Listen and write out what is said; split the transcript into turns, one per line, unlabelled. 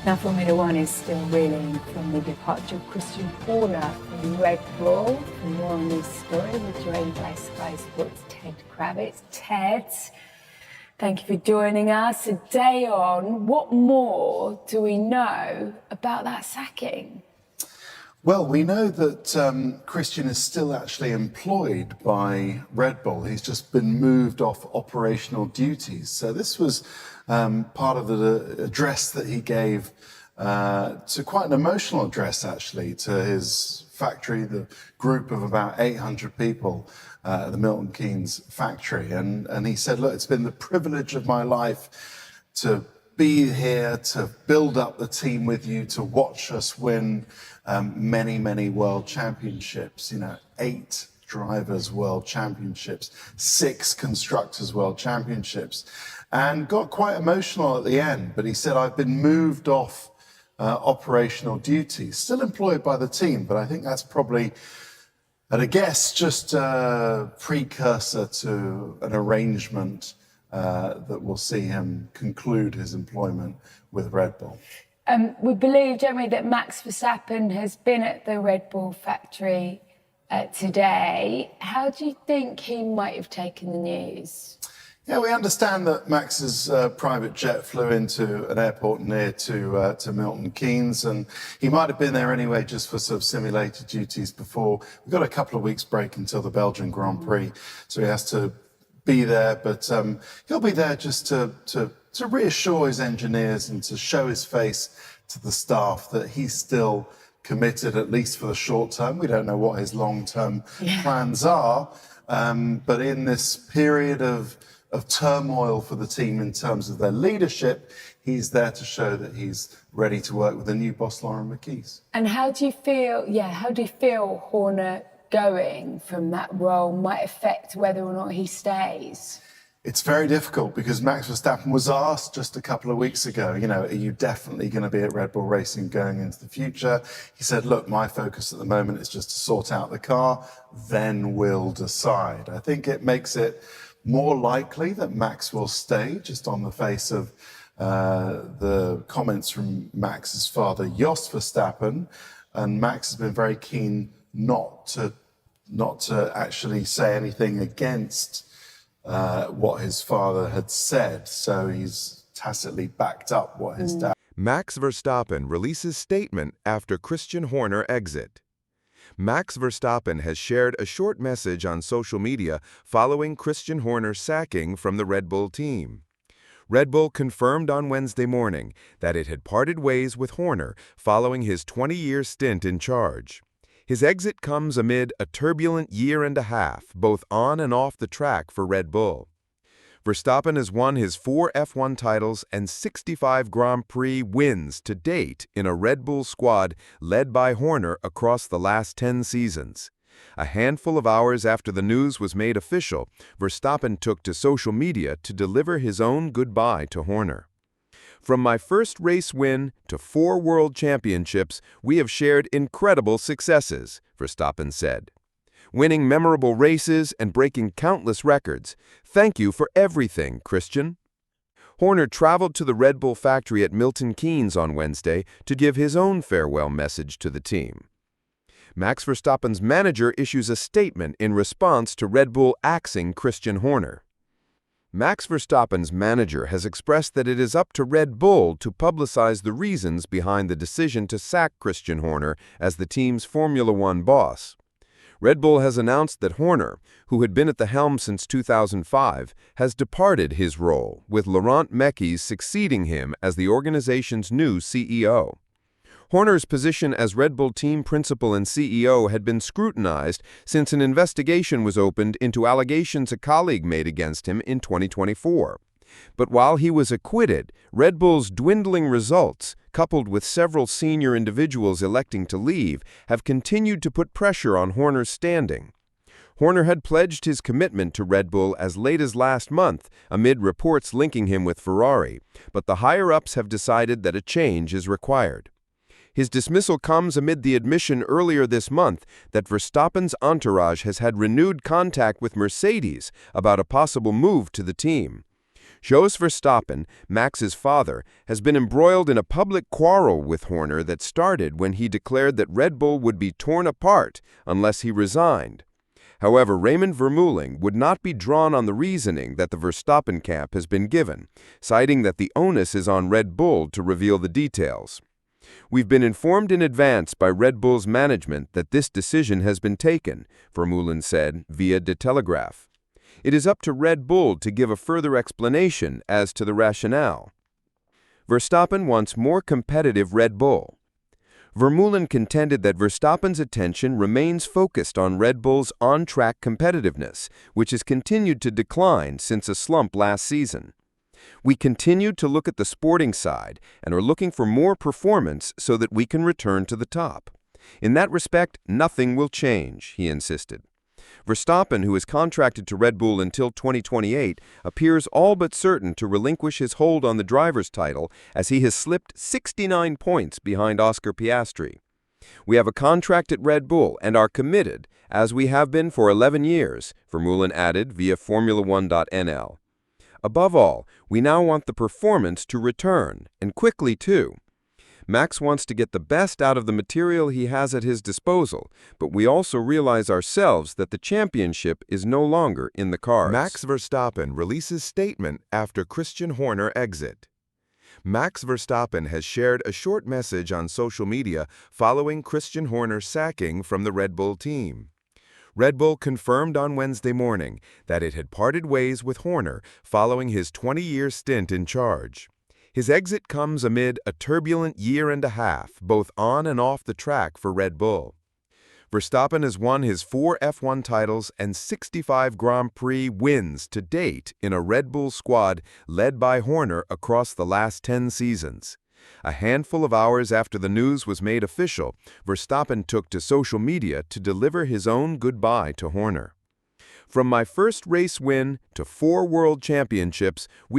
Now, Formula One is still reeling from the departure of Christian Horner from Red Bull. For more on this story, we're joined by Sky Sports' Ted Kravitz. Ted, thank you for joining us. A day on, what more do we know about that sacking?
Well, we know that Christian is still actually employed by Red Bull. He's just been moved off operational duties. So this was part of the address that he gave to quite an emotional address, actually, to his factory, the group of about 800 people at the Milton Keynes factory. And he said, look, it's been the privilege of my life to be here, to build up the team with you, to watch us win many world championships, 8 drivers world championships, 6 constructors world championships, and got quite emotional at the end. But he said, I've been moved off operational duties, still employed by the team, but I think that's probably, at a guess, just a precursor to an arrangement that will see him conclude his employment with Red Bull.
We believe, don't we, that Max Verstappen has been at the Red Bull factory today. How do you think he might have taken the news?
Yeah, we understand that Max's private jet flew into an airport near to Milton Keynes, and he might have been there anyway just for sort of simulated duties before. We've got a couple of weeks break until the Belgian Grand Prix, so he has to be there, but he'll be there just to reassure his engineers and to show his face to the staff that he's still committed, at least for the short term. We don't know what his long-term plans are, but in this period of turmoil for the team in terms of their leadership, he's there to show that he's ready to work with the new boss, Lauren McKees.
And how do you feel Horner going from that role might affect whether or not he stays?
It's very difficult because Max Verstappen was asked just a couple of weeks ago, are you definitely going to be at Red Bull Racing going into the future? He said, look, my focus at the moment is just to sort out the car, then we'll decide. I think it makes it more likely that Max will stay, just on the face of the comments from Max's father, Jos Verstappen. And Max has been very keen not to actually say anything against what his father had said. So he's tacitly backed up what his dad.
Max Verstappen releases statement after Christian Horner exit. Max Verstappen has shared a short message on social media following Christian Horner's sacking from the Red Bull team. Red Bull confirmed on Wednesday morning that it had parted ways with Horner following his 20-year stint in charge. His exit comes amid a turbulent year and a half, both on and off the track for Red Bull. Verstappen has won his 4 F1 titles and 65 Grand Prix wins to date in a Red Bull squad led by Horner across the last 10 seasons. A handful of hours after the news was made official, Verstappen took to social media to deliver his own goodbye to Horner. From my first race win to 4 world championships, we have shared incredible successes, Verstappen said. Winning memorable races and breaking countless records. Thank you for everything, Christian. Horner traveled to the Red Bull factory at Milton Keynes on Wednesday to give his own farewell message to the team. Max Verstappen's manager issues a statement in response to Red Bull axing Christian Horner. Max Verstappen's manager has expressed that it is up to Red Bull to publicize the reasons behind the decision to sack Christian Horner as the team's Formula One boss. Red Bull has announced that Horner, who had been at the helm since 2005, has departed his role, with Laurent Mekies succeeding him as the organization's new CEO. Horner's position as Red Bull team principal and CEO had been scrutinized since an investigation was opened into allegations a colleague made against him in 2024. But while he was acquitted, Red Bull's dwindling results, coupled with several senior individuals electing to leave, have continued to put pressure on Horner's standing. Horner had pledged his commitment to Red Bull as late as last month, amid reports linking him with Ferrari, but the higher-ups have decided that a change is required. His dismissal comes amid the admission earlier this month that Verstappen's entourage has had renewed contact with Mercedes about a possible move to the team. shows Verstappen, Max's father, has been embroiled in a public quarrel with Horner that started when he declared that Red Bull would be torn apart unless he resigned. However, Raymond Vermeulen would not be drawn on the reasoning that the Verstappen camp has been given, citing that the onus is on Red Bull to reveal the details. "We've been informed in advance by Red Bull's management that this decision has been taken," Vermeulen said via De Telegraph. "It is up to Red Bull to give a further explanation as to the rationale." Verstappen wants more competitive Red Bull. Vermeulen contended that Verstappen's attention remains focused on Red Bull's on-track competitiveness, which has continued to decline since a slump last season. "We continue to look at the sporting side and are looking for more performance so that we can return to the top. In that respect, nothing will change," he insisted. Verstappen, who is contracted to Red Bull until 2028, appears all but certain to relinquish his hold on the driver's title as he has slipped 69 points behind Oscar Piastri. "We have a contract at Red Bull and are committed, as we have been for 11 years, Vermeulen added via Formula1.nl. "Above all, we now want the performance to return, and quickly too. Max wants to get the best out of the material he has at his disposal, but we also realize ourselves that the championship is no longer in the cards."
Max Verstappen releases statement after Christian Horner exit. Max Verstappen has shared a short message on social media following Christian Horner's sacking from the Red Bull team. Red Bull confirmed on Wednesday morning that it had parted ways with Horner following his 20-year stint in charge. His exit comes amid a turbulent year and a half, both on and off the track for Red Bull. Verstappen has won his 4 F1 titles and 65 Grand Prix wins to date in a Red Bull squad led by Horner across the last 10 seasons. A handful of hours after the news was made official, Verstappen took to social media to deliver his own goodbye to Horner. "From my first race win to 4 world championships,